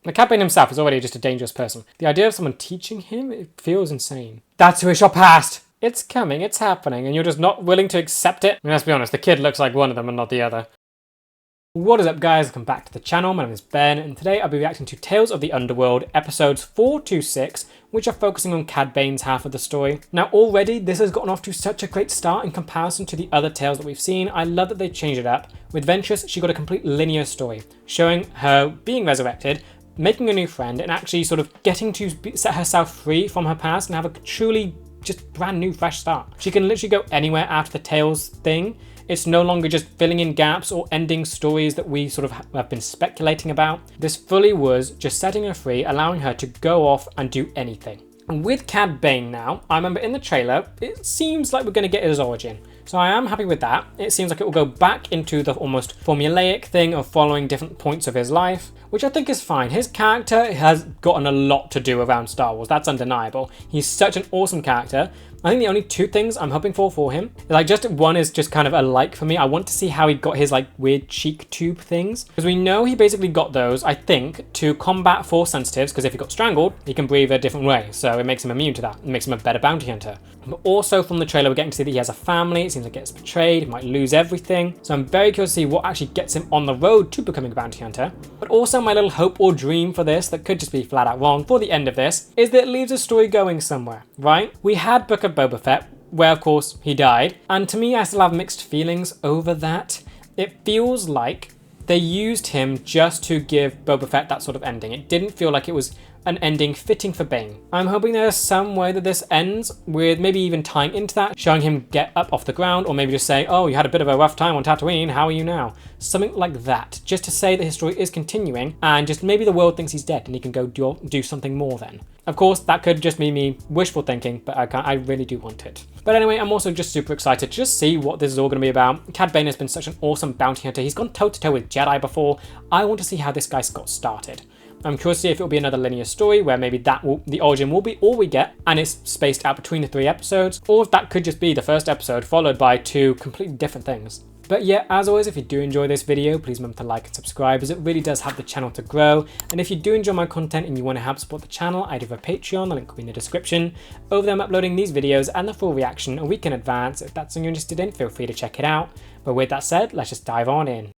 The Cad Bane himself is already just a dangerous person. The idea of someone teaching him, it feels insane. That's who is your past! It's coming, it's happening, and you're just not willing to accept it? I mean, let's be honest, the kid looks like one of them and not the other. What is up, guys? Welcome back to the channel. My name is Ben, and today I'll be reacting to Tales of the Underworld, episodes 4 to 6, which are focusing on Cad Bane's half of the story. Now, already, this has gotten off to such a great start in comparison to the other tales that we've seen. I love that they changed it up. With Ventress, she got a complete linear story, showing her being resurrected, making a new friend, and actually sort of getting to set herself free from her past and have a truly just brand new, fresh start. She can literally go anywhere after the Tales thing. It's no longer just filling in gaps or ending stories that we sort of have been speculating about. This fully was just setting her free, allowing her to go off and do anything. And with Cad Bane now, I remember in the trailer, it seems like we're going to get his origin. So I am happy with that. It seems like it will go back into the almost formulaic thing of following different points of his life, which I think is fine. His character has gotten a lot to do around Star Wars, that's undeniable. He's such an awesome character. I think the only two things I'm hoping for him, like just one is just kind of a like for me. I want to see how he got his like weird cheek tube things. Because we know he basically got those, I think, to combat force sensitives, because if he got strangled, he can breathe a different way. So it makes him immune to that. It makes him a better bounty hunter. But also from the trailer, we're getting to see that he has a family. It seems like he gets betrayed, he might lose everything. So I'm very curious to see what actually gets him on the road to becoming a bounty hunter. But also my little hope or dream for this, that could just be flat out wrong for the end of this, is that it leaves the story going somewhere, right? We had Book of Boba Fett, where of course he died, and to me I still have mixed feelings over that. It feels like they used him just to give Boba Fett that sort of ending. It didn't feel like it was an ending fitting for Bane. I'm hoping there's some way that this ends with maybe even tying into that, showing him get up off the ground, or maybe just saying, oh, you had a bit of a rough time on Tatooine, how are you now? Something like that, just to say that his story is continuing, and just maybe the world thinks he's dead and he can go do something more then. Of course, that could just be me wishful thinking, but I really do want it. But anyway, I'm also just super excited to just see what this is all going to be about. Cad Bane has been such an awesome bounty hunter. He's gone toe-to-toe with Jedi before. I want to see how this guy got started. I'm curious to see if it'll be another linear story where maybe the origin will be all we get and it's spaced out between the 3 episodes, or if that could just be the first episode followed by 2 completely different things. But yeah, as always, if you do enjoy this video, please remember to like and subscribe, as it really does help the channel to grow. And if you do enjoy my content and you want to help support the channel, I do have a Patreon, the link will be in the description. Over there I'm uploading these videos and the full reaction a week in advance. If that's something you're interested in, feel free to check it out. But with that said, let's just dive on in.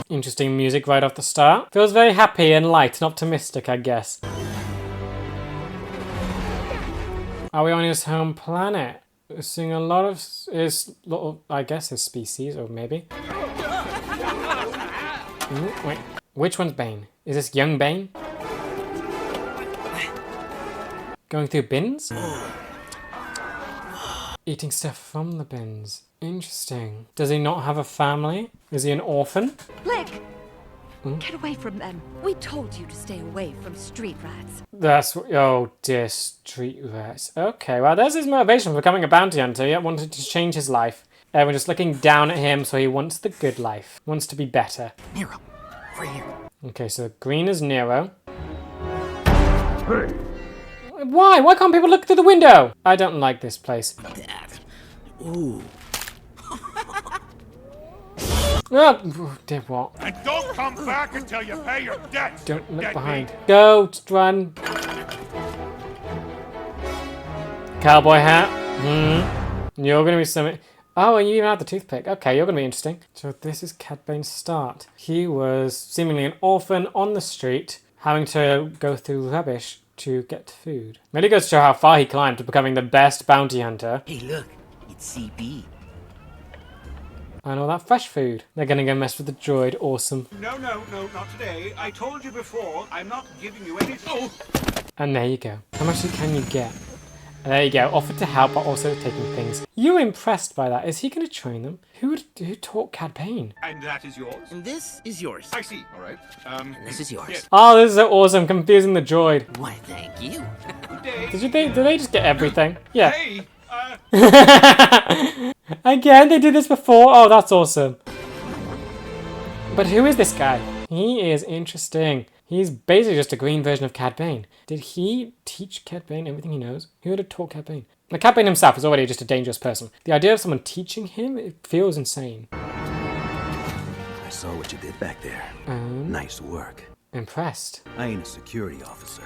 Interesting music right off the start. Feels very happy and light and optimistic, I guess. Are we on his home planet? We're seeing a lot of his little, I guess his species, or maybe. Ooh, wait, which one's Bane? Is this young Bane? Going through bins? Eating stuff from the bins. Interesting. Does he not have a family? Is he an orphan? Blick! Get away from them. We told you to stay away from street rats. That's, oh dear, street rats. Okay, well there's his motivation for becoming a bounty hunter. He wanted to change his life. Everyone just looking down at him, so he wants the good life. Wants to be better. Nero, over here. Okay, so green is Nero. Hey. Why? Why can't people look through the window? I don't like this place. That. Ooh. Oh, dear what? And don't come back until you pay your debts. Don't look behind. Go, just run. Cowboy hat. You're gonna be something. Oh, and you even had the toothpick. Okay, you're gonna be interesting. So this is Cad Bane's start. He was seemingly an orphan on the street, having to go through rubbish to get food. Really goes to show how far he climbed to becoming the best bounty hunter. Hey, look, it's CB. And all that fresh food. They're gonna go mess with the droid. Awesome. No, not today. I told you before, I'm not giving you any... Oh! And there you go. How much can you get? And there you go. Offered to help, but also taking things. You're impressed by that. Is he gonna train them? Who taught Cad Bane? And that is yours? And this is yours. I see. All right. And this is yours. Yes. Oh, this is so awesome. Confusing the droid. Why, thank you. Good day. Did they just get everything? Yeah. Hey! Again, they did this before? Oh, that's awesome. But who is this guy? He is interesting. He's basically just a green version of Cad Bane. Did he teach Cad Bane everything he knows? Who would have taught Cad Bane? The Cad Bane himself is already just a dangerous person. The idea of someone teaching him, it feels insane. saw what you did back there. Nice work. Impressed. I ain't a security officer.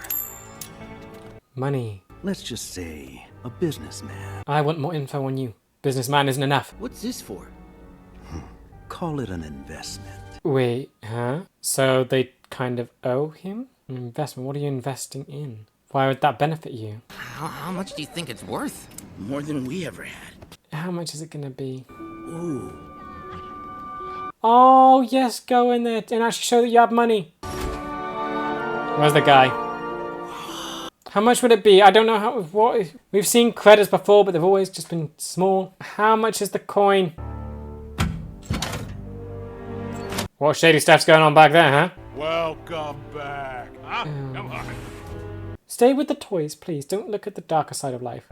Money. Let's just say a businessman. I want more info on you. Businessman isn't enough. What's this for? Call it an investment. Wait, huh? So they kind of owe him? An investment? What are you investing in? Why would that benefit you? How much do you think it's worth? More than we ever had. How much is it gonna be? Ooh. Oh, yes, go in there and actually show that you have money. Where's the guy? How much would it be? I don't know how. What? We've seen credits before, but they've always just been small. How much is the coin? What shady stuff's going on back there, huh? Welcome back. Huh? Come on. Stay with the toys, please. Don't look at the darker side of life.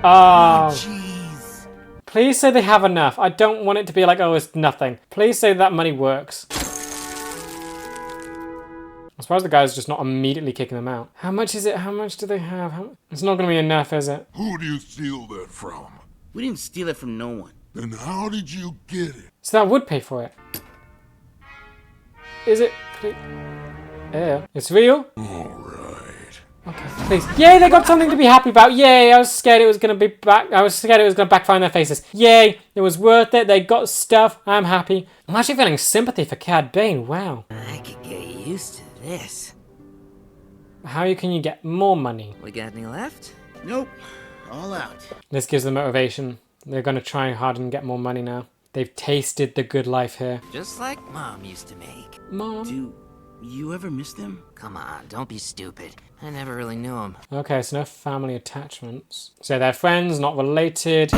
Oh. Jeez. Please say they have enough. I don't want it to be like, oh, it's nothing. Please say that money works. I'm surprised the guy's just not immediately kicking them out. How much is it? How much do they have? It's not going to be enough, is it? Who do you steal that from? We didn't steal it from no one. Then how did you get it? So that would pay for it. Is it? Yeah. It's real? Alright. Okay, please. Yay, they got something to be happy about. Yay, I was scared it was going to be I was scared it was going to backfire in their faces. Yay, it was worth it. They got stuff. I'm happy. I'm actually feeling sympathy for Cad Bane. Wow. I could get used to this. How can you get more money? We got any left? Nope. All out. This gives them motivation. They're going to try hard and get more money now. They've tasted the good life here. Just like Mom used to make. Mom? Do you ever miss them? Come on, don't be stupid. I never really knew them. Okay, so no family attachments. So they're friends, not related.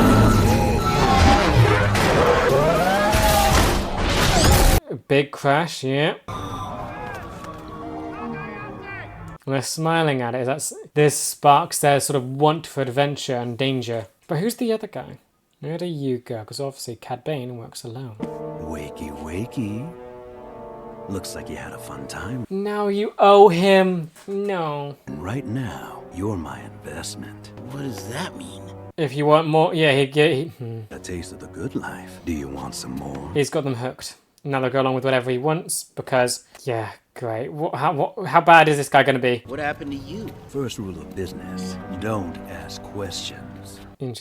Big crash, yeah. They're smiling at it. This sparks their sort of want for adventure and danger. But who's the other guy? Where do you go? Because obviously Cad Bane works alone. Wakey, wakey. Looks like you had a fun time. Now you owe him. No. And right now, you're my investment. What does that mean? If you want more, yeah, A taste of the good life. Do you want some more? he's got them hooked. Now they'll go along with whatever he wants because, yeah, great. How bad is this guy going to be? What happened to you? First rule of business, don't ask questions.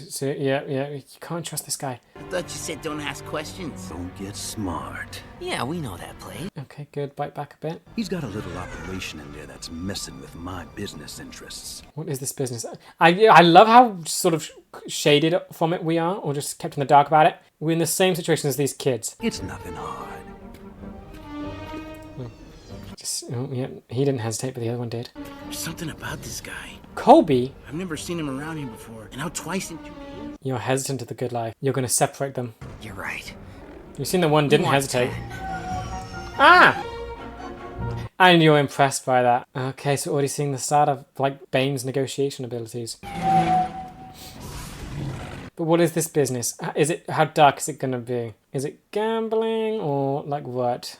So, yeah, you can't trust this guy. I thought you said don't ask questions. Don't get smart. Yeah, we know that play. Okay, good. Bite back a bit. He's got a little operation in there that's messing with my business interests. What is this business? I love how sort of shaded from it we are, or just kept in the dark about it. We're in the same situation as these kids. It's nothing hard. Yeah, he didn't hesitate, but the other one did. There's something about this guy. Colby, I've never seen him around here before. And now twice in 2 days. you're hesitant to the good life. You're going to separate them. You're right. You've seen the one didn't Want hesitate. 10. Ah! And you're impressed by that. Okay, so already seeing the start of, like, Bane's negotiation abilities. But what is this business? How dark is it going to be? Is it gambling or, like, what?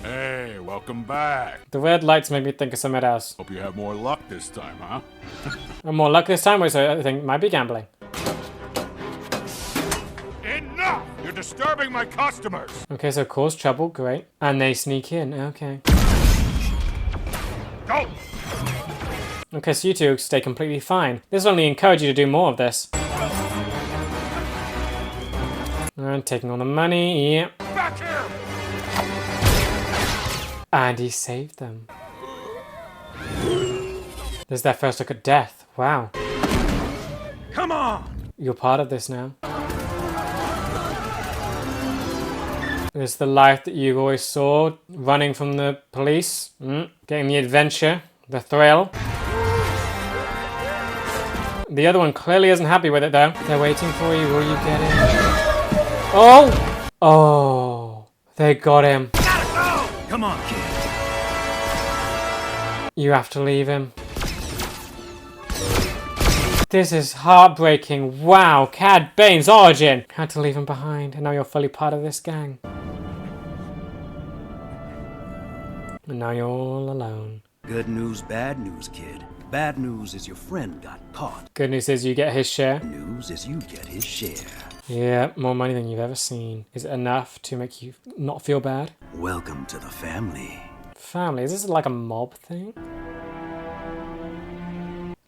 Hey, welcome back. The red lights make me think of something else. Hope you have more luck this time, huh? And more luck this time, so I think it might be gambling. Enough! You're disturbing my customers! Okay, so cause trouble, great. And they sneak in, okay. Go! Okay, so you two stay completely fine. This will only encourage you to do more of this. And taking all the money, yep. Back here! And he saved them. There's their first look at death. Wow. Come on! You're part of this now. There's the life that you always saw, running from the police, getting the adventure, the thrill. The other one clearly isn't happy with it though. They're waiting for you, will you get it? Oh! Oh, they got him. Come on, kid. You have to leave him. This is heartbreaking. Wow, Cad Bane's origin. Had to leave him behind, and now you're fully part of this gang. And now you're all alone. Good news, bad news, kid. Bad news is your friend got caught. Good news is you get his share. News is you get his share. Yeah, more money than you've ever seen. Is it enough to make you not feel bad? Welcome to the family. Family, is this like a mob thing?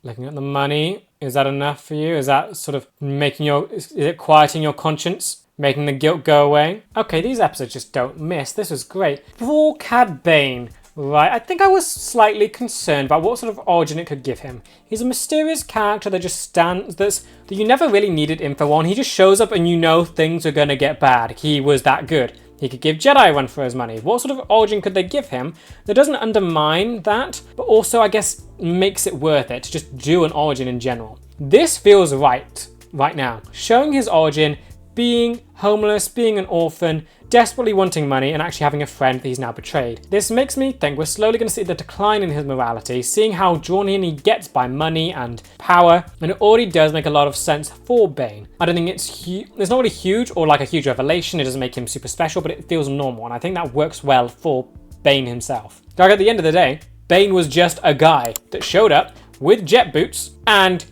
Looking at the money, is that enough for you? Is that sort of is it quieting your conscience? Making the guilt go away? Okay, these episodes just don't miss. This was great. Poor Cad Bane. Right, I think I was slightly concerned about what sort of origin it could give him. He's a mysterious character that just stands, that you never really needed info on. He just shows up and you know things are gonna get bad. He was that good. He could give Jedi a run for his money. What sort of origin could they give him that doesn't undermine that, but also, I guess, makes it worth it to just do an origin in general? This feels right now. Showing his origin, being homeless, being an orphan, desperately wanting money, and actually having a friend that he's now betrayed. This makes me think we're slowly going to see the decline in his morality, seeing how drawn in he gets by money and power, and it already does make a lot of sense for Bane. I don't think it's not really huge or like a huge revelation. It doesn't make him super special, but it feels normal, and I think that works well for Bane himself. Like at the end of the day, Bane was just a guy that showed up with jet boots and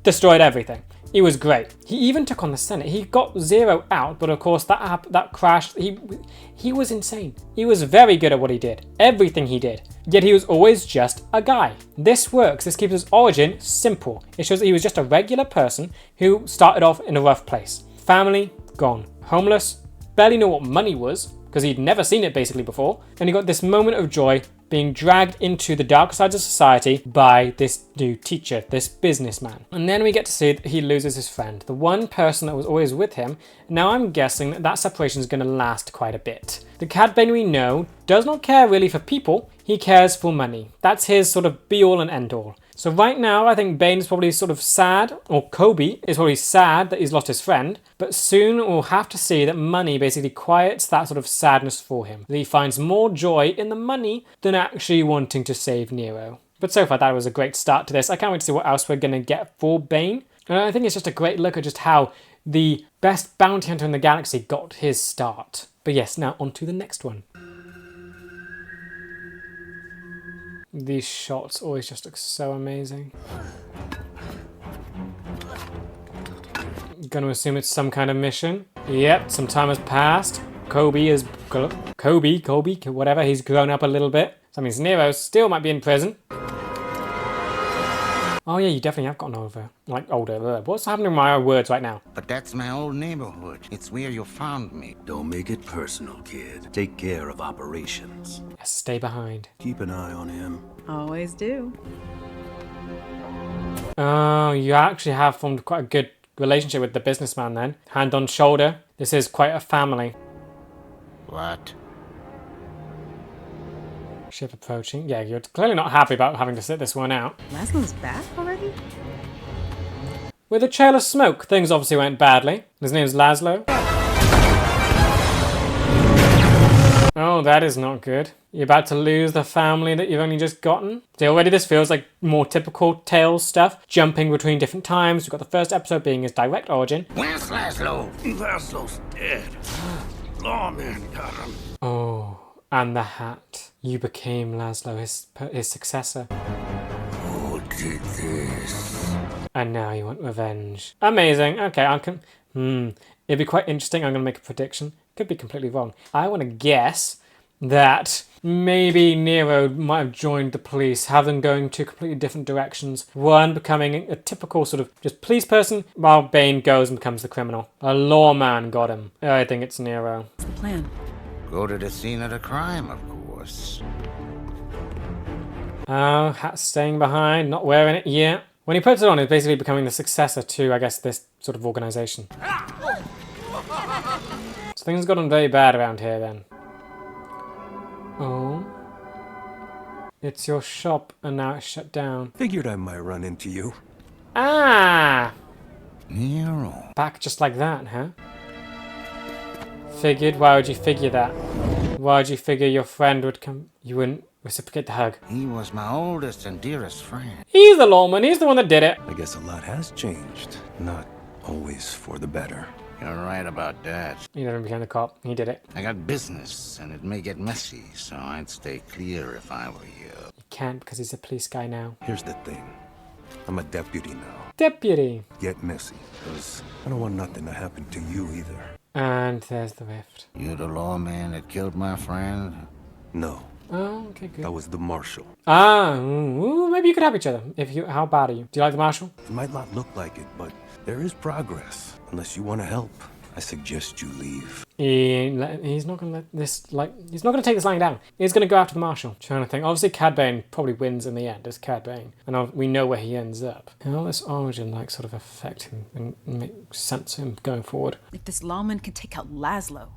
destroyed everything. He was great. He even took on the Senate. He got Zero out, but of course that crashed. He was insane. He was very good at what he did. Everything he did. Yet he was always just a guy. This works. This keeps his origin simple. It shows that he was just a regular person who started off in a rough place. Family, gone. Homeless, barely knew what money was, because he'd never seen it basically before. And he got this moment of joy being dragged into the dark sides of society by this new teacher, this businessman. And then we get to see that he loses his friend, the one person that was always with him. Now I'm guessing that separation is going to last quite a bit. The Cad Bane we know does not care really for people, he cares for money. That's his sort of be-all and end-all. So right now, I think Bane is probably sort of sad, or Kobe is probably sad that he's lost his friend, but soon we'll have to see that money basically quiets that sort of sadness for him. That he finds more joy in the money than actually wanting to save Nero. But so far, that was a great start to this. I can't wait to see what else we're going to get for Bane. And I think it's just a great look at just how the best bounty hunter in the galaxy got his start. But yes, now on to the next one. These shots always just look so amazing. Gonna assume it's some kind of mission. Yep, some time has passed. Kobe, whatever, he's grown up a little bit. So that means Nero still might be in prison. Oh yeah, you definitely have gotten older. What's happening with my words right now? But that's my old neighborhood. It's where you found me. Don't make it personal, kid. Take care of operations. Yes, stay behind. Keep an eye on him. Always do. Oh, you actually have formed quite a good relationship with the businessman then. Hand on shoulder. This is quite a family. What? Ship approaching. Yeah, you're clearly not happy about having to sit this one out. Laszlo's back already? With a trail of smoke, things obviously went badly. His name's Laszlo. Oh, that is not good. You're about to lose the family that you've only just gotten. See, already this feels like more typical Tales stuff. Jumping between different times. We've got the first episode being his direct origin. Where's Laszlo? Laszlo's dead. Lawman got him. Oh, and the hat. You became Laszlo, his successor. Who did this? And now you want revenge. Amazing. Okay, it'd be quite interesting. I'm going to make a prediction. Could be completely wrong. I want to guess that maybe Nero might have joined the police, have them going two completely different directions. One becoming a typical sort of just police person, while Bane goes and becomes the criminal. A lawman got him. I think it's Nero. What's the plan? Go to the scene of the crime, of course. Oh, hat's staying behind, not wearing it yet. When he puts it on, he's basically becoming the successor to, I guess, this sort of organization. So things got on very bad around here then. Oh. It's your shop and now it's shut down. Figured I might run into you. Ah! Nero. Back just like that, huh? Figured? Why would you figure that? Why would you figure your friend would come? You wouldn't reciprocate the hug. He was my oldest and dearest friend. He's the lawman. He's the one that did it. I guess a lot has changed. Not always for the better. You're right about that. He never became the cop. He did it. I got business, and it may get messy, so I'd stay clear if I were you. He can't because he's a police guy now. Here's the thing. I'm a deputy now. Deputy. Get messy, because I don't want nothing to happen to you either. And there's the rift. You the lawman that killed my friend? No, Oh, okay, good. that was the marshal. Ah, maybe you could have each other. How bad are you? Do you like the marshal? It might not look like it, but there is progress. Unless you want to help, I suggest you leave. He's not gonna let this, he's not gonna take this lying down. He's gonna go after the marshal. Trying to think. Obviously, Cad Bane probably wins in the end. It's Cad Bane, and we know where he ends up. How will this origin sort of affect him and make sense of him going forward? If this lawman can take out Laszlo,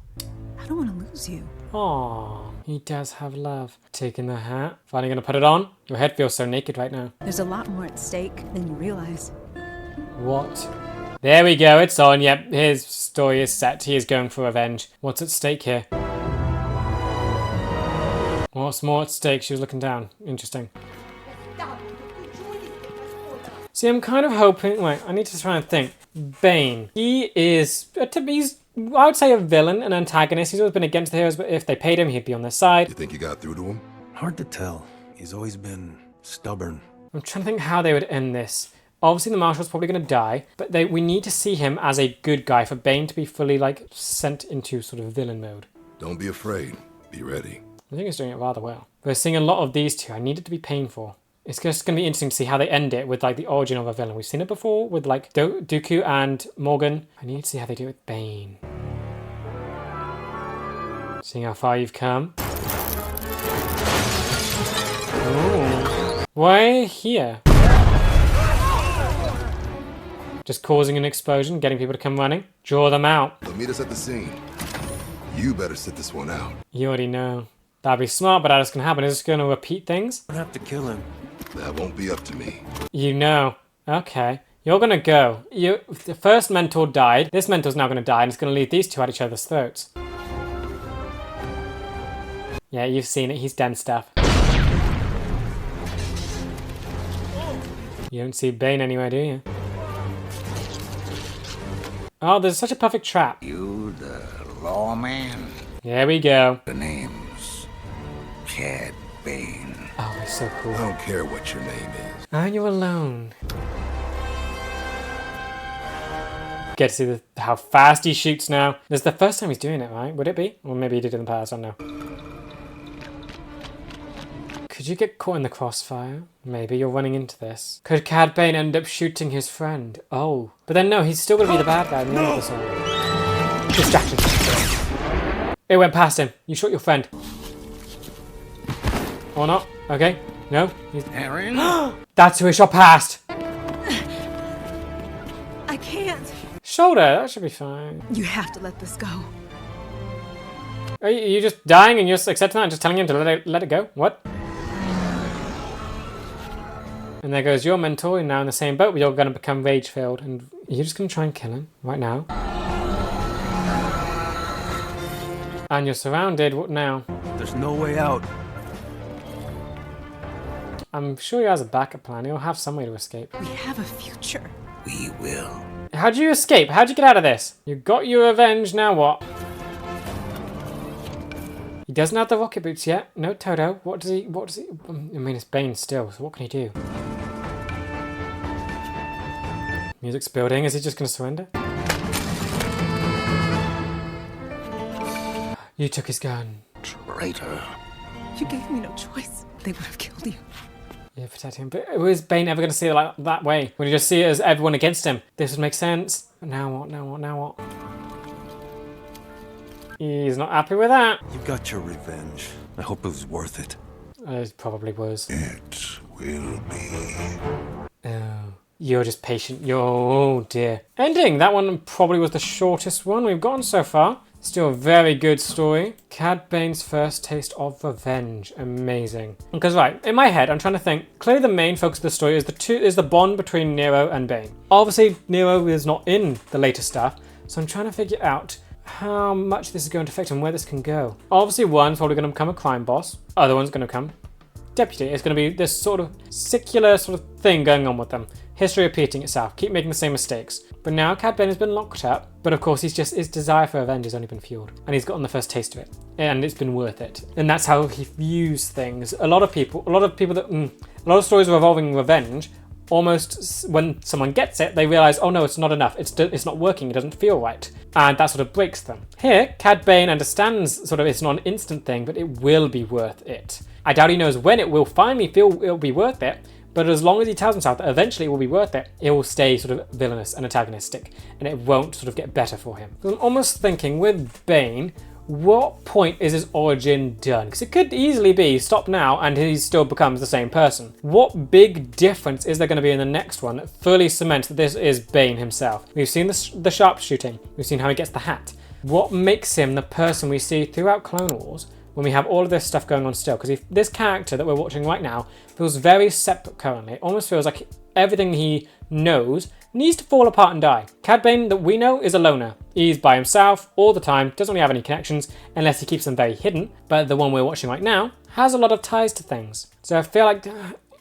I don't want to lose you. Aww, he does have love. Taking the hat. Finally gonna put it on. Your head feels so naked right now. There's a lot more at stake than you realize. What? There we go, it's on. Yep, his story is set. He is going for revenge. What's at stake here? What's more at stake? She was looking down. Interesting. See, I'm kind of hoping... Wait, I need to try and think. Bane. He's, I would say, a villain, an antagonist. He's always been against the heroes, but if they paid him, he'd be on their side. You think you got through to him? Hard to tell. He's always been stubborn. I'm trying to think how they would end this. Obviously, the Marshal's probably going to die, but we need to see him as a good guy for Bane to be fully, sent into sort of villain mode. Don't be afraid. Be ready. I think he's doing it rather well. We're seeing a lot of these two. I need it to be painful. It's just going to be interesting to see how they end it with, the origin of a villain. We've seen it before with, Dooku and Morgan. I need to see how they do it with Bane. Seeing how far you've come. Ooh. Why here? Just causing an explosion, getting people to come running. Draw them out. They'll meet us at the scene. You better sit this one out. You already know. That'd be smart, but that's going to happen. Is this going to repeat things? I have to kill him. That won't be up to me. You know. Okay. You're going to go. The first mentor died. This mentor's now going to die, and it's going to leave these two at each other's throats. Yeah, you've seen it. He's done stuff. You don't see Bane anywhere, do you? Oh, there's such a perfect trap. You the lawman? There we go. The name's Cad Bane. Oh, he's so cool. I don't care what your name is. And you're alone. Get to see how fast he shoots now. This is the first time he's doing it, right? Would it be? Or maybe he did it in the past, I don't know. Could you get caught in the crossfire? Maybe you're running into this. Could Cad Bane end up shooting his friend? Oh. But then no, he's still going to be the bad guy. No. Distraction. It went past him. You shot your friend. Or not. Okay. No. Aaron? That's who he shot past. I can't. Shoulder. That should be fine. You have to let this go. Are you just dying and you're just accepting that and just telling him to let it go? What? And there goes your mentor, now in the same boat, but you're going to become rage-filled. And you're just going to try and kill him right now. And you're surrounded. What now? There's no way out. I'm sure he has a backup plan. He'll have some way to escape. We have a future. We will. How'd you escape? How'd you get out of this? You got your revenge, now what? He doesn't have the rocket boots yet. No, Toto. What does he... I mean, it's Bane still, so what can he do? Music's building. Is he just going to surrender? You took his gun. Traitor. You gave me no choice. They would have killed you. Yeah, protect him. But is Bane ever going to see it that way? When you just see it as everyone against him? This would make sense. But now what? Now what? Now what? He's not happy with that. You got your revenge. I hope it was worth it. It probably was. It will be. Oh. You're just patient. Oh dear. Ending. That one probably was the shortest one we've gotten so far. Still a very good story. Cad Bane's first taste of revenge. Amazing. Because right, in my head, I'm trying to think. Clearly the main focus of the story is the bond between Nero and Bane. Obviously, Nero is not in the later stuff, so I'm trying to figure out how much this is going to affect and where this can go. Obviously, one's probably going to become a crime boss. Other one's going to become deputy. It's going to be this sort of secular sort of thing going on with them. History repeating itself. Keep making the same mistakes. But now Cad Bane has been locked up. But of course, his desire for revenge has only been fueled. And he's gotten the first taste of it. And it's been worth it. And that's how he views things. A lot of stories revolving revenge almost when someone gets it, they realize, oh no, it's not enough. It's not working. It doesn't feel right. And that sort of breaks them. Here, Cad Bane understands sort of it's not an instant thing, but it will be worth it. I doubt he knows when it will finally feel it'll be worth it, but as long as he tells himself that eventually it will be worth it, it will stay sort of villainous and antagonistic, and it won't sort of get better for him. So I'm almost thinking with Bane, what point is his origin done? Because it could easily be stop now and he still becomes the same person. What big difference is there going to be in the next one that fully cements that this is Bane himself? We've seen the sharpshooting. We've seen how he gets the hat. What makes him the person we see throughout Clone Wars when we have all of this stuff going on still? Because this character that we're watching right now feels very separate currently. It almost feels like everything he knows needs to fall apart and die. Cad Bane that we know is a loner. He's by himself all the time, doesn't really have any connections unless he keeps them very hidden. But the one we're watching right now has a lot of ties to things. So I feel like,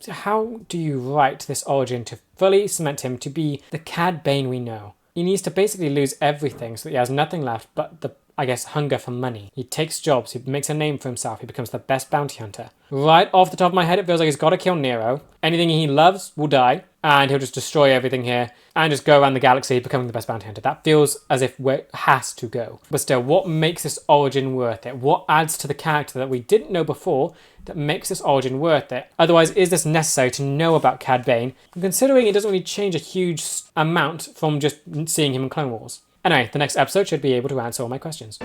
how do you write this origin to fully cement him to be the Cad Bane we know? He needs to basically lose everything so that he has nothing left but the, I guess, hunger for money. He takes jobs, he makes a name for himself, he becomes the best bounty hunter. Right off the top of my head, it feels like he's got to kill Nero. Anything he loves will die, and he'll just destroy everything here and just go around the galaxy becoming the best bounty hunter. That feels as if it has to go. But still, what makes this origin worth it? What adds to the character that we didn't know before that makes this origin worth it? Otherwise, is this necessary to know about Cad Bane? And considering it doesn't really change a huge amount from just seeing him in Clone Wars. Anyway, the next episode should be able to answer all my questions.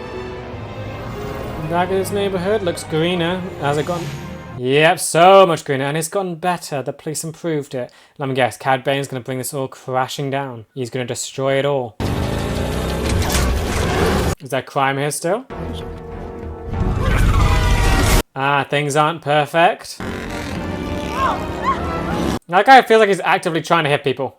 Back in this neighborhood, looks greener. Has it gone? Yep, so much greener, and it's gotten better. The police improved it. Let me guess, Cad Bane's going to bring this all crashing down. He's going to destroy it all. Is there crime here still? Ah, things aren't perfect. That guy feels like he's actively trying to hit people.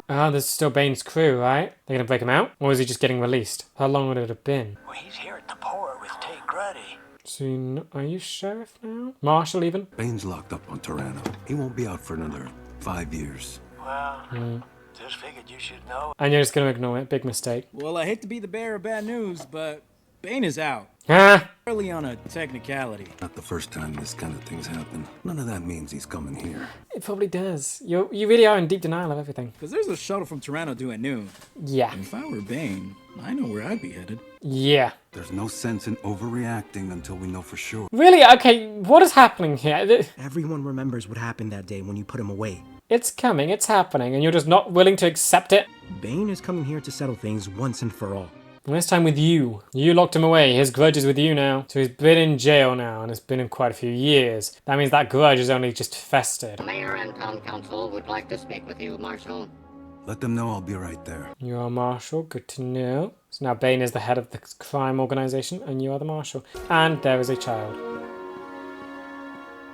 Oh, there's still Bane's crew, right? They're gonna break him out? Or is he just getting released? How long would it have been? Well, he's here at the port with Tate Gruddy. So, are you sheriff now? Marshal even? Bane's locked up on Tyranno. He won't be out for another 5 years. Well, just figured you should know. And you're just gonna ignore it. Big mistake. Well, I hate to be the bearer of bad news, but Bane is out. Ah! Early on a technicality. Not the first time this kind of thing's happened. None of that means he's coming here. It probably does. You really are in deep denial of everything. Because there's a shuttle from Tyranno due at noon. Yeah. If I were Bane, I know where I'd be headed. Yeah. There's no sense in overreacting until we know for sure. Really? Okay, what is happening here? Everyone remembers what happened that day when you put him away. It's coming, it's happening, and you're just not willing to accept it? Bane is coming here to settle things once and for all. And this time with you. You locked him away. His grudge is with you now. So he's been in jail now, and it's been in quite a few years. That means that grudge is only just festered. The mayor and town council would like to speak with you, Marshal. Let them know I'll be right there. You are Marshal. Good to know. So now Bane is the head of the crime organization, and you are the Marshal. And there is a child.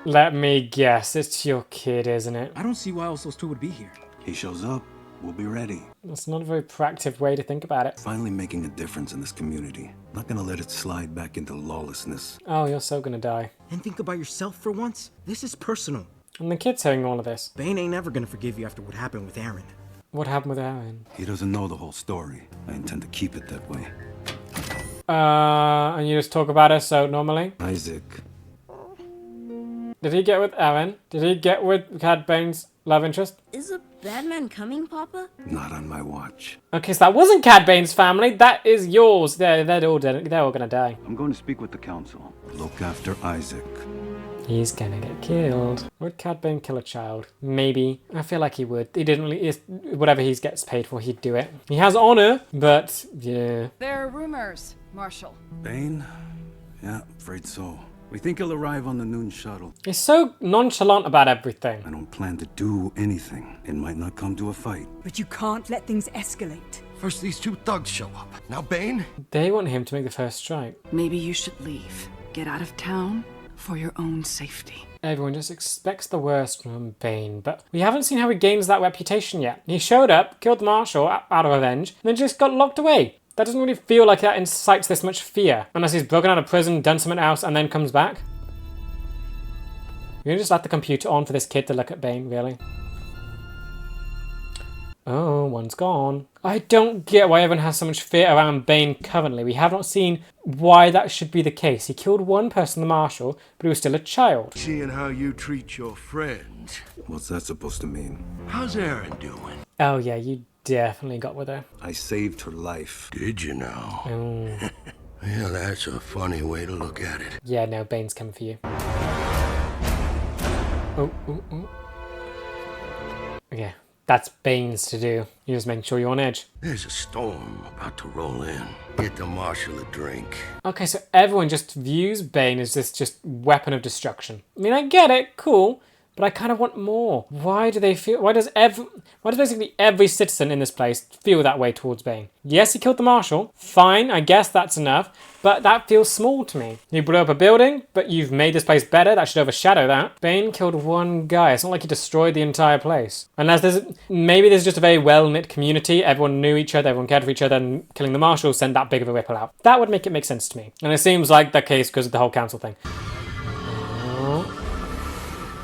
Let me guess. It's your kid, isn't it? I don't see why else those two would be here. He shows up. We'll be ready. That's not a very proactive way to think about it. Finally making a difference in this community. Not gonna let it slide back into lawlessness. Oh, you're so gonna die. And think about yourself for once. This is personal. And the kid's hearing all of this. Bane ain't ever gonna forgive you after what happened with Aaron. What happened with Aaron? He doesn't know the whole story. I intend to keep it that way. And you just talk about her so normally? Isaac. Did he get with Aaron? Did he get with Cad Bane's love interest? Is a bad man coming, Papa? Not on my watch. Okay, so that wasn't Cad Bane's family. That is yours. They're all dead. They're all gonna die. I'm going to speak with the council. Look after Isaac. He's gonna get killed. Would Cad Bane kill a child? Maybe. I feel like he would. He didn't really... Whatever he gets paid for, he'd do it. He has honor, but yeah. There are rumors, Marshal. Bane? Yeah, afraid so. We think he'll arrive on the noon shuttle. He's so nonchalant about everything. I don't plan to do anything. It might not come to a fight. But you can't let things escalate. First these two thugs show up. Now Bane? They want him to make the first strike. Maybe you should leave. Get out of town for your own safety. Everyone just expects the worst from Bane, but we haven't seen how he gains that reputation yet. He showed up, killed the Marshal out of revenge, and then just got locked away. That doesn't really feel like that incites this much fear. Unless he's broken out of prison, done something else, and then comes back. You're gonna just let the computer on for this kid to look at Bane, really? Oh, one's gone. I don't get why everyone has so much fear around Bane currently. We have not seen why that should be the case. He killed one person, the Marshal, but he was still a child. Seeing how you treat your friends. What's that supposed to mean? How's Erin doing? Oh yeah, you definitely got with her. I saved her life. Did you know? Oh. Well, that's a funny way to look at it. Yeah, no, Bane's coming for you. Oh, oh, oh. Yeah, that's Bane's to do. You're just making sure you're on edge. There's a storm about to roll in. Get the Marshal a drink. Okay, so everyone just views Bane as this just weapon of destruction. I mean, I get it, cool, but I kind of want more. Why do they feel? Why does basically every citizen in this place feel that way towards Bane? Yes, he killed the Marshal. Fine, I guess that's enough. But that feels small to me. You blew up a building, but you've made this place better. That should overshadow that. Bane killed one guy. It's not like he destroyed the entire place. Unless maybe there's just a very well-knit community. Everyone knew each other, everyone cared for each other, and killing the Marshal sent that big of a ripple out. That would make sense to me. And it seems like the case because of the whole council thing. Oh.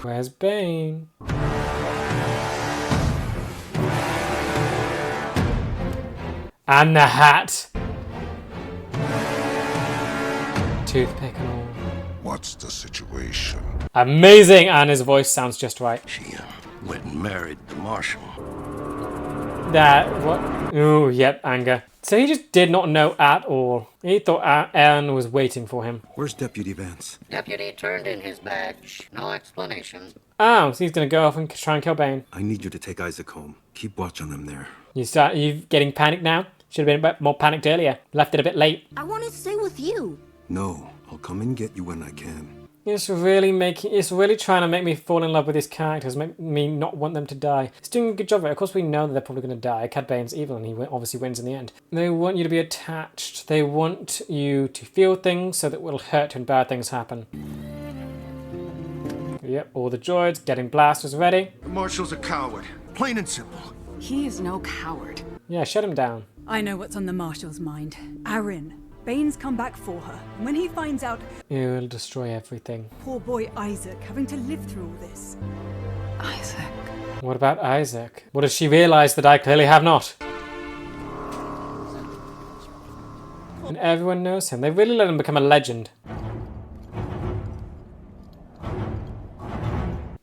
Where's Bane? And the hat. Toothpick and all. What's the situation? Amazing, and his voice sounds just right. She went and married the Marshal. That, what? Ooh, yep, anger. So he just did not know at all. He thought Aaron was waiting for him. Where's Deputy Vance? Deputy turned in his badge. No explanation. Oh, so he's gonna go off and try and kill Bane. I need you to take Isaac home. Keep watch on them there. You getting panicked now? Should have been a bit more panicked earlier. Left it a bit late. I want to stay with you. No, I'll come and get you when I can. It's really trying to make me fall in love with these characters, make me not want them to die. It's doing a good job of it. Of course we know that they're probably going to die. Cad Bane's evil and he obviously wins in the end. They want you to be attached. They want you to feel things so that it will hurt when bad things happen. Yep, all the droids, getting blasters ready. The Marshal's a coward. Plain and simple. He is no coward. Yeah, shut him down. I know what's on the Marshal's mind. Erin. Bane's come back for her. And when he finds out... He'll destroy everything. Poor boy Isaac having to live through all this. Isaac. What about Isaac? What does she realise that I clearly have not? And everyone knows him. They really let him become a legend.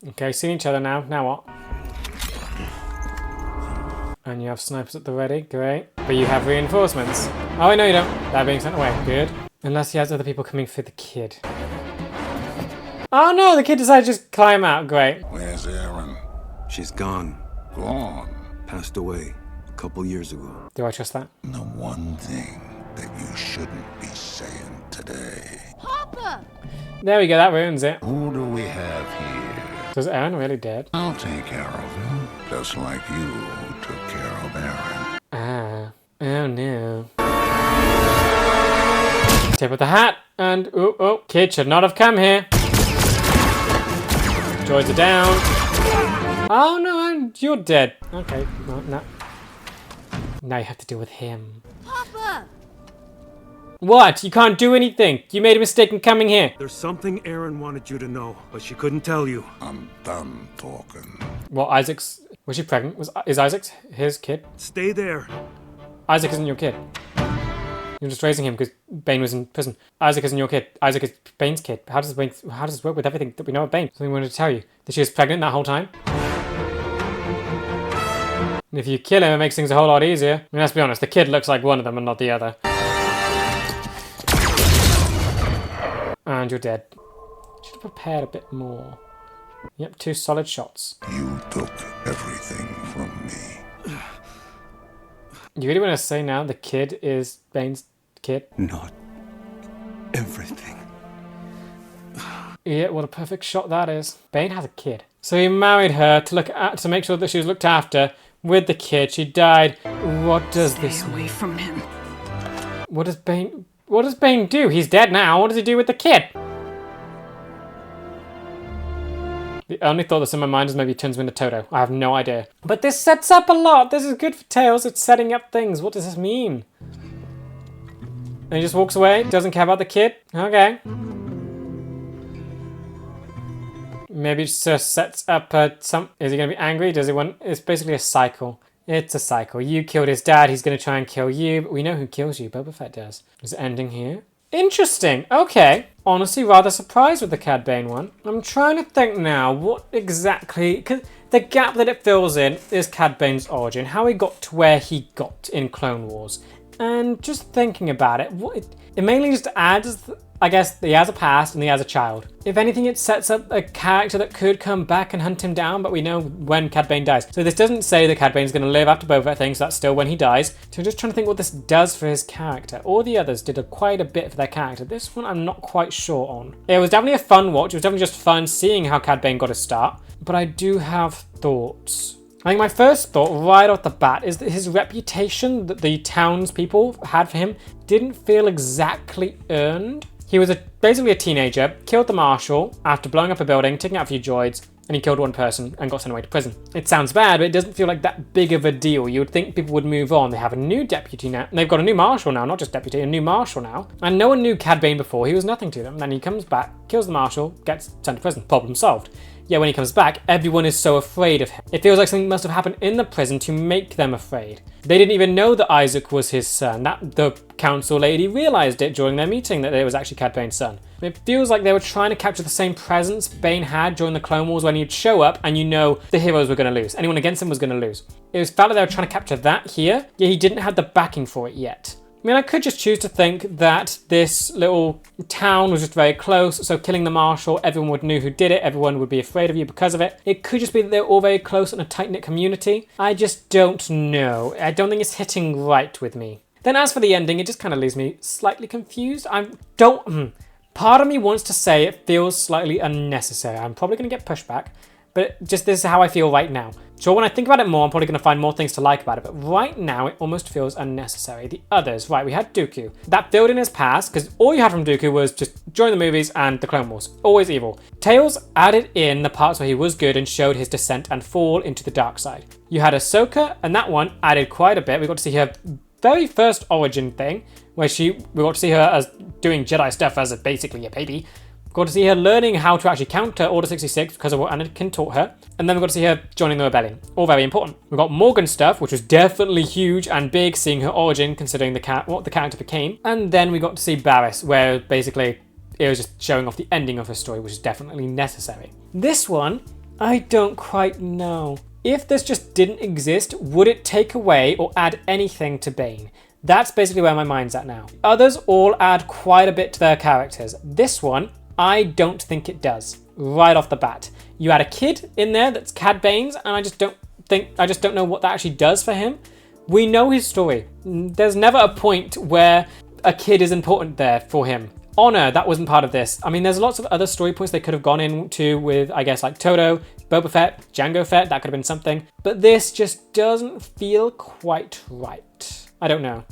Okay, seeing each other now. Now what? And you have snipers at the ready. Great. But you have reinforcements. Oh, no, you don't. They're being sent away. Good. Unless he has other people coming for the kid. Oh, no, the kid decided to just climb out. Great. Where's Erin? She's gone. Gone. Passed away a couple years ago. Do I trust that? The one thing that you shouldn't be saying today. Papa! There we go. That ruins it. Who do we have here? So is Aaron really dead? I'll take care of him. Just like you took care of Erin. Ah. Oh, no. Tip of the hat. And, oh, kid should not have come here. Droids are down. Oh, no, you're dead. Okay, no. Now you have to deal with him. Papa! What? You can't do anything. You made a mistake in coming here. There's something Erin wanted you to know, but she couldn't tell you. I'm done talking. Well, was she pregnant? Is Isaac's his kid? Stay there. Isaac isn't your kid. You're just raising him because Bane was in prison. Isaac isn't your kid. Isaac is Bane's kid. How does this work with everything that we know of Bane? Something I wanted to tell you. That she was pregnant that whole time? And if you kill him, it makes things a whole lot easier. I mean, let's be honest, the kid looks like one of them and not the other. And you're dead. Should have prepared a bit more. Yep, 2 solid shots. You took everything from me. You really want to say now the kid is Bane's kid? Not everything. Yeah, what a perfect shot that is. Bane has a kid. So he married her to make sure that she was looked after with the kid. She died. What does this mean? Stay away from him. What does Bane do? He's dead now. What does he do with the kid? The only thought that's in my mind is maybe he turns him into Toto. I have no idea. But this sets up a lot. This is good for Tales. It's setting up things. What does this mean? And he just walks away. Doesn't care about the kid. Okay. Maybe it just sets up is he going to be angry? Does he want... It's basically a cycle. It's a cycle. You killed his dad, he's going to try and kill you, but we know who kills you. Boba Fett does. Is it ending here? Interesting. Okay. Honestly, rather surprised with the Cad Bane one. I'm trying to think now what exactly... Because the gap that it fills in is Cad Bane's origin, how he got to where he got in Clone Wars. And just thinking about it, it mainly just adds... I guess he has a past and he has a child. If anything, it sets up a character that could come back and hunt him down, but we know when Cad Bane dies. So this doesn't say that Cad Bane's going to live after Boba Fett thing, so that's still when he dies. So I'm just trying to think what this does for his character. All the others did quite a bit for their character. This one I'm not quite sure on. It was definitely a fun watch. It was definitely just fun seeing how Cad Bane got his start. But I do have thoughts. I think my first thought right off the bat is that his reputation that the townspeople had for him didn't feel exactly earned. He was basically a teenager, killed the marshal after blowing up a building, taking out a few droids, and he killed one person and got sent away to prison. It sounds bad, but it doesn't feel like that big of a deal. You would think people would move on. They have a new deputy now. They've got a new marshal now, not just deputy, a new marshal now. And no one knew Cad Bane before. He was nothing to them. Then he comes back, kills the marshal, gets sent to prison. Problem solved. Yet when he comes back, everyone is so afraid of him. It feels like something must have happened in the prison to make them afraid. They didn't even know that Isaac was his son. The council lady realized it during their meeting that it was actually Cad Bane's son. It feels like they were trying to capture the same presence Bane had during the Clone Wars when he'd show up and you know the heroes were going to lose. Anyone against him was going to lose. It felt like they were trying to capture that here, yet he didn't have the backing for it yet. I mean, I could just choose to think that this little town was just very close, so killing the marshal, everyone would know who did it, everyone would be afraid of you because of it. It could just be that they're all very close in a tight-knit community. I just don't know. I don't think it's hitting right with me. Then as for the ending, it just kind of leaves me slightly confused. Part of me wants to say it feels slightly unnecessary. I'm probably going to get pushback, but just this is how I feel right now. So when I think about it more, I'm probably going to find more things to like about it, but right now it almost feels unnecessary. The others, right, we had Dooku. That filled in his past, because all you had from Dooku was just join the movies and the Clone Wars. Always evil. Tales added in the parts where he was good and showed his descent and fall into the dark side. You had Ahsoka, and that one added quite a bit. We got to see her very first origin thing, where we got to see her as doing Jedi stuff as basically a baby. Got to see her learning how to actually counter Order 66 because of what Anakin taught her. And then we got to see her joining the rebellion. All very important. We got Morgan stuff, which was definitely huge and big, seeing her origin, considering what the character became. And then we got to see Barriss, where basically it was just showing off the ending of her story, which is definitely necessary. This one, I don't quite know. If this just didn't exist, would it take away or add anything to Bane? That's basically where my mind's at now. Others all add quite a bit to their characters. This one, I don't think it does, right off the bat. You had a kid in there that's Cad Bane's, and I just don't know what that actually does for him. We know his story. There's never a point where a kid is important there for him. Honor, that wasn't part of this. I mean, there's lots of other story points they could have gone into with, I guess, like Toto, Boba Fett, Jango Fett, that could have been something. But this just doesn't feel quite right. I don't know.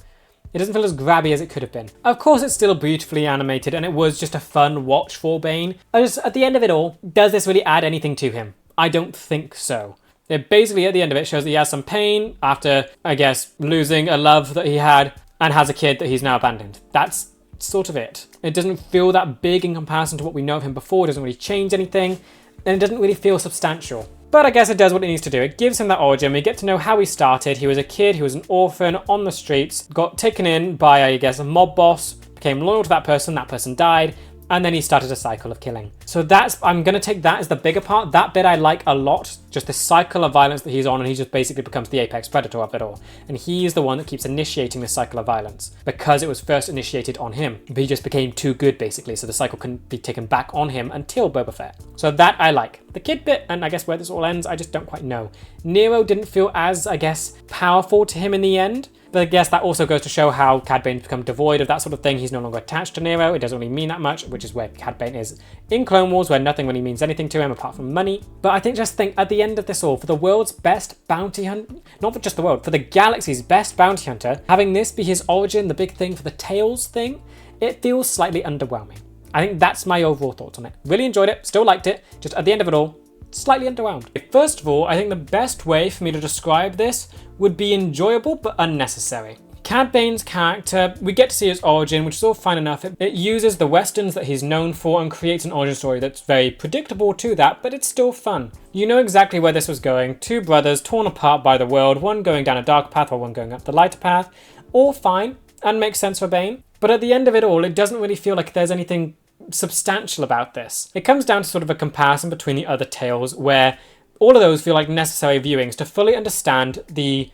It doesn't feel as grabby as it could have been. Of course, it's still beautifully animated and it was just a fun watch for Bane. At the end of it all, does this really add anything to him? I don't think so. It basically, at the end of it, shows that he has some pain after, I guess, losing a love that he had and has a kid that he's now abandoned. That's sort of it. It doesn't feel that big in comparison to what we know of him before. It doesn't really change anything and it doesn't really feel substantial. But I guess it does what it needs to do. It gives him that origin. We get to know how he started. He was a kid, he was an orphan on the streets, got taken in by, I guess, a mob boss, became loyal to that person died, and then he started a cycle of killing. So I'm going to take that as the bigger part. That bit I like a lot, just the cycle of violence that he's on, and he just basically becomes the apex predator of it all. And he's the one that keeps initiating this cycle of violence because it was first initiated on him. But he just became too good, basically, so the cycle couldn't be taken back on him until Boba Fett. So that I like. The kid bit, and I guess where this all ends, I just don't quite know. Nero didn't feel as, I guess, powerful to him in the end. But I guess that also goes to show how Cad Bane's become devoid of that sort of thing. He's no longer attached to Nero. It doesn't really mean that much, which is where Cad Bane is in Clone Wars, where nothing really means anything to him apart from money. But I think at the end of this all, for the world's best bounty hunter, not for just the world, for the galaxy's best bounty hunter, having this be his origin, the big thing for the Tales thing, it feels slightly underwhelming. I think that's my overall thoughts on it. Really enjoyed it, still liked it, just at the end of it all, slightly underwhelmed. First of all, I think the best way for me to describe this would be enjoyable but unnecessary. Cad Bane's character, we get to see his origin, which is all fine enough. It uses the westerns that he's known for and creates an origin story that's very predictable to that, but it's still fun. You know exactly where this was going. Two brothers torn apart by the world, one going down a dark path while one going up the lighter path. All fine and makes sense for Bane. But at the end of it all, it doesn't really feel like there's anything substantial about this. It comes down to sort of a comparison between the other tales where all of those feel like necessary viewings to fully understand the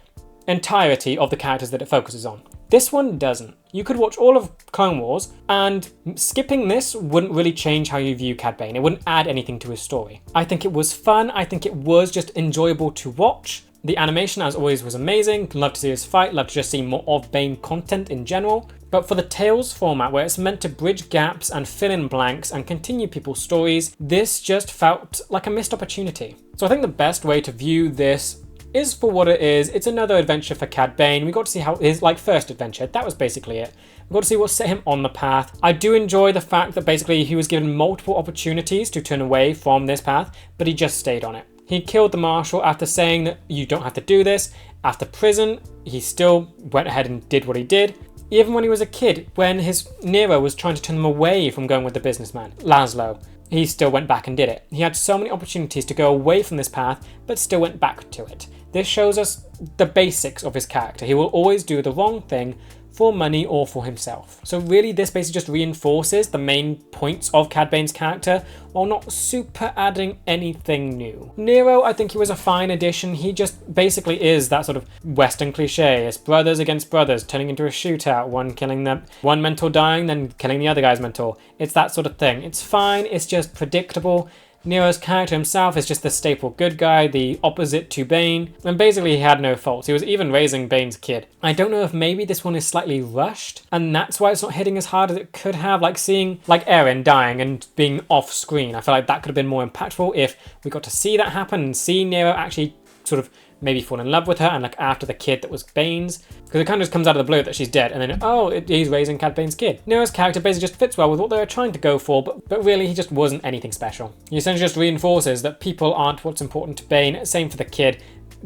entirety of the characters that it focuses on. This one doesn't. You could watch all of Clone Wars and skipping this wouldn't really change how you view Cad Bane. It wouldn't add anything to his story. I think it was fun. I think it was just enjoyable to watch. The animation, as always, was amazing. Love to see his fight. Love to just see more of Bane content in general. But for the Tales format, where it's meant to bridge gaps and fill in blanks and continue people's stories, this just felt like a missed opportunity. So I think the best way to view this is for what it is. It's another adventure for Cad Bane. We got to see how his first adventure, that was basically it. We got to see what set him on the path. I do enjoy the fact that basically he was given multiple opportunities to turn away from this path, but he just stayed on it. He killed the Marshal after saying that you don't have to do this. After prison, he still went ahead and did what he did. Even when he was a kid, when his Nero was trying to turn them away from going with the businessman, Laszlo, he still went back and did it. He had so many opportunities to go away from this path, but still went back to it. This shows us the basics of his character. He will always do the wrong thing for money or for himself. So really this basically just reinforces the main points of Cad Bane's character while not super adding anything new. Nero, I think he was a fine addition. He just basically is that sort of Western cliche. It's brothers against brothers turning into a shootout, one killing them, one mentor dying, then killing the other guy's mentor. It's that sort of thing. It's fine, it's just predictable. Nero's character himself is just the staple good guy, the opposite to Bane, and basically he had no faults. He was even raising Bane's kid. I don't know if maybe this one is slightly rushed, and that's why it's not hitting as hard as it could have, like seeing Eren dying and being off screen. I feel like that could have been more impactful if we got to see that happen and see Nero actually sort of maybe fall in love with her and after the kid that was Bane's, because it kind of just comes out of the blue that she's dead and then he's raising Cad Bane's kid. Nero's character basically just fits well with what they were trying to go for, but really he just wasn't anything special. He essentially just reinforces that people aren't what's important to Bane. Same for the kid,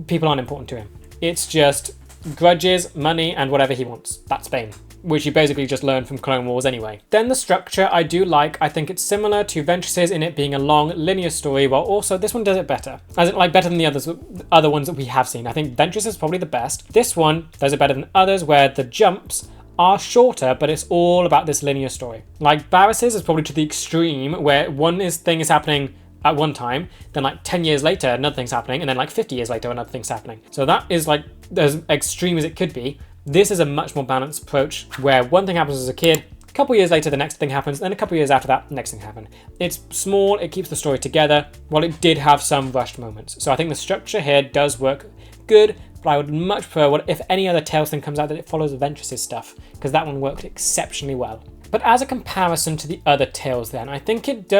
people aren't important to him. It's just grudges, money, and whatever he wants. That's Bane, which you basically just learned from Clone Wars anyway. Then the structure I do like. I think it's similar to Ventress's in it being a long linear story, while also this one does it better. As in better than the other ones that we have seen. I think Ventress is probably the best. This one does it better than others where the jumps are shorter, but it's all about this linear story. Like Barris's is probably to the extreme where thing is happening at one time, then 10 years later another thing's happening, and then 50 years later another thing's happening. So that is as extreme as it could be. This is a much more balanced approach where one thing happens as a kid, a couple years later the next thing happens, then a couple years after that the next thing happened. It's small, it keeps the story together, while it did have some rushed moments. So I think the structure here does work good, but I would much prefer if any other Tales thing comes out that it follows Ventress's stuff, because that one worked exceptionally well. But as a comparison to the other Tales then, I think it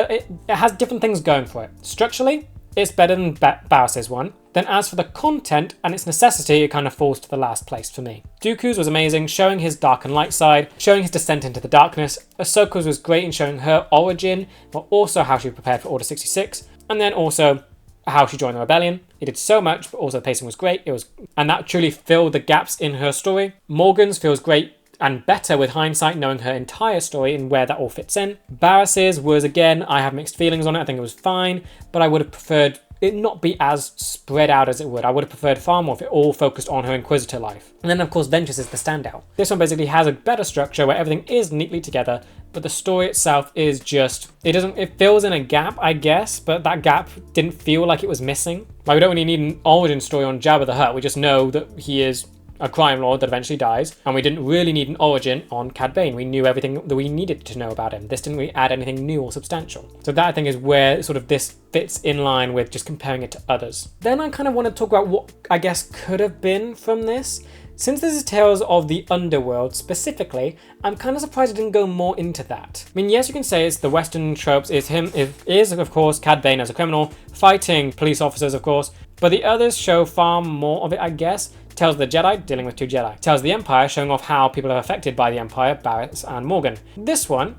has different things going for it. Structurally, it's better than Barris's one. Then as for the content and its necessity, it kind of falls to the last place for me. Dooku's was amazing, showing his dark and light side, showing his descent into the darkness. Ahsoka's was great in showing her origin, but also how she prepared for Order 66, and then also how she joined the rebellion. It did so much, but also the pacing was great. And that truly filled the gaps in her story. Morgan's feels great and better with hindsight, knowing her entire story and where that all fits in. Barris's was, again, I have mixed feelings on it. I think it was fine, but I would have preferred it not be as spread out as it would. I would have preferred far more if it all focused on her Inquisitor life. And then, of course, Ventress is the standout. This one basically has a better structure where everything is neatly together, but the story itself is just, it fills in a gap, I guess, but that gap didn't feel like it was missing. We don't really need an origin story on Jabba the Hutt. We just know that he is a crime lord that eventually dies, and we didn't really need an origin on Cad Bane. We knew everything that we needed to know about him. This didn't really add anything new or substantial. So that, I think, is where sort of this fits in line with just comparing it to others. Then I kind of want to talk about what I guess could have been from this. Since this is Tales of the Underworld specifically, I'm kind of surprised it didn't go more into that. I mean, yes, you can say it's the Western tropes, is of course Cad Bane as a criminal, fighting police officers, of course, but the others show far more of it, I guess. Tales of the Jedi, dealing with two Jedi. Tales of the Empire, showing off how people are affected by the Empire, Barris and Morgan. This one,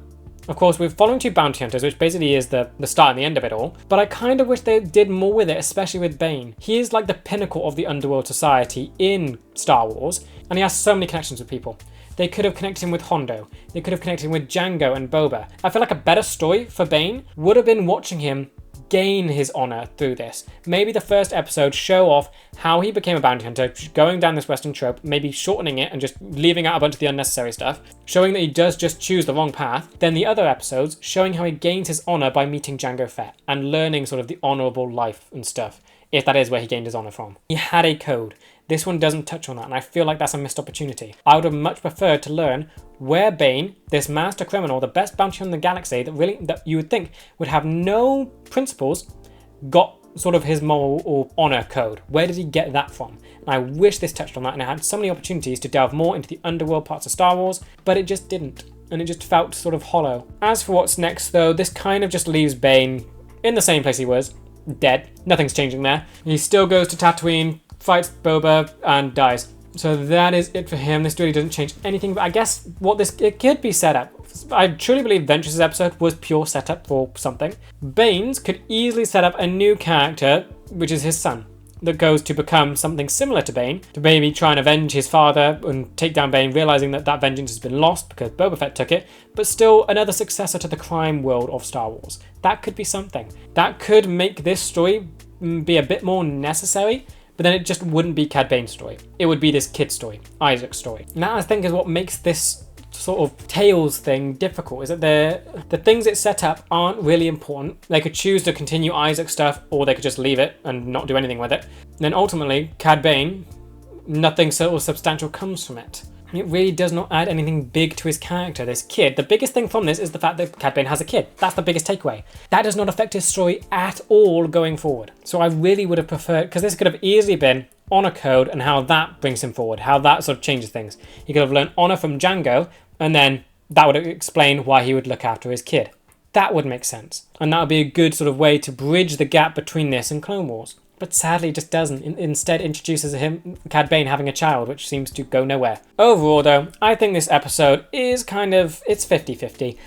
Of course, we're following 2 bounty hunters, which basically is the start and the end of it all, but I kind of wish they did more with it, especially with Bane. He is like the pinnacle of the Underworld society in Star Wars, and he has so many connections with people. They could have connected him with Hondo. They could have connected him with Django and Boba. I feel like a better story for Bane would have been watching him gain his honor through this. Maybe the first episode show off how he became a bounty hunter, going down this Western trope, maybe shortening it and just leaving out a bunch of the unnecessary stuff, showing that he does just choose the wrong path. Then the other episodes showing how he gains his honor by meeting Jango Fett and learning sort of the honorable life and stuff, if that is where he gained his honor from. He had a code. This one doesn't touch on that, and I feel like that's a missed opportunity. I would have much preferred to learn where Bane, this master criminal, the best bounty hunter in the galaxy, that you would think would have no principles, got sort of his moral or honor code. Where did he get that from? And I wish this touched on that, and it had so many opportunities to delve more into the underworld parts of Star Wars, but it just didn't, and it just felt sort of hollow. As for what's next though, this kind of just leaves Bane in the same place he was, dead. Nothing's changing there. He still goes to Tatooine, fights Boba, and dies. So that is it for him. This really doesn't change anything, but I guess it could be set up. I truly believe Ventress's episode was pure setup for something. Bane's could easily set up a new character, which is his son, that goes to become something similar to Bane, to maybe try and avenge his father and take down Bane, realizing that that vengeance has been lost because Boba Fett took it, but still another successor to the crime world of Star Wars. That could be something. That could make this story be a bit more necessary, but then it just wouldn't be Cad Bane's story. It would be this kid's story, Isaac's story. And that, I think, is what makes this sort of Tales thing difficult, is that the things it set up aren't really important. They could choose to continue Isaac's stuff, or they could just leave it and not do anything with it. And then ultimately, Cad Bane, nothing sort of substantial comes from it. It really does not add anything big to his character, this kid. The biggest thing from this is the fact that Cad Bane has a kid. That's the biggest takeaway. That does not affect his story at all going forward. So I really would have preferred, because this could have easily been honor code and how that brings him forward, how that sort of changes things. He could have learned honor from Django, and then that would explain why he would look after his kid. That would make sense. And that would be a good sort of way to bridge the gap between this and Clone Wars. But sadly it just doesn't. Instead introduces Cad Bane having a child, which seems to go nowhere. Overall though, I think this episode is it's 50-50.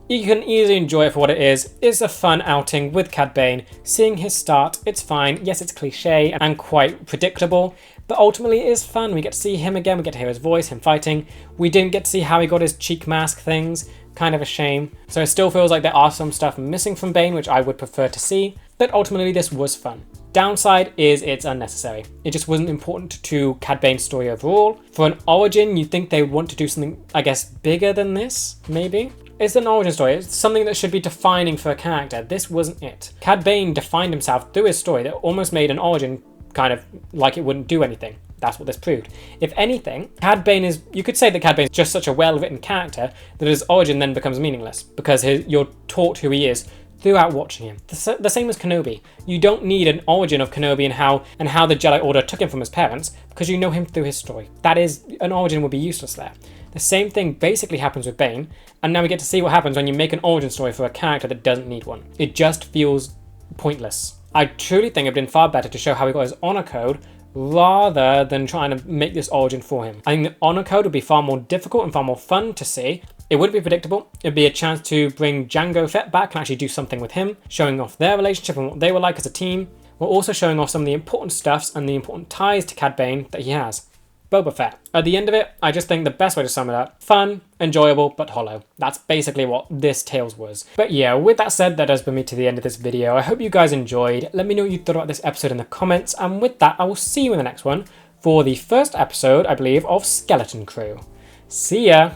You can easily enjoy it for what it is. It's a fun outing with Cad Bane. Seeing his start, it's fine. Yes, it's cliche and quite predictable, but ultimately it is fun. We get to see him again, we get to hear his voice, him fighting. We didn't get to see how he got his cheek mask things. Kind of a shame. So it still feels like there are some stuff missing from Bane, which I would prefer to see, but ultimately this was fun. Downside is it's unnecessary. It just wasn't important to Cad Bane's story overall. For an origin, you'd think they would want to do something, I guess, bigger than this, maybe? It's an origin story. It's something that should be defining for a character. This wasn't it. Cad Bane defined himself through his story that almost made an origin kind of like it wouldn't do anything. That's what this proved. If anything, you could say that Cad Bane is just such a well-written character that his origin then becomes meaningless because you're taught who he is throughout watching him. The same as Kenobi. You don't need an origin of Kenobi and how the Jedi Order took him from his parents because you know him through his story. An origin would be useless there. The same thing basically happens with Bane, and now we get to see what happens when you make an origin story for a character that doesn't need one. It just feels pointless. I truly think it would have been far better to show how he got his honor code rather than trying to make this origin for him. I think the honor code would be far more difficult and far more fun to see. It would be predictable. It'd be a chance to bring Jango Fett back and actually do something with him, showing off their relationship and what they were like as a team, while also showing off some of the important stuffs and the important ties to Cad Bane that he has. Boba Fett. At the end of it, I just think the best way to sum it up, fun, enjoyable, but hollow. That's basically what this Tales was. But yeah, with that said, that does bring me to the end of this video. I hope you guys enjoyed. Let me know what you thought about this episode in the comments, and with that, I will see you in the next one for the first episode, I believe, of Skeleton Crew. See ya!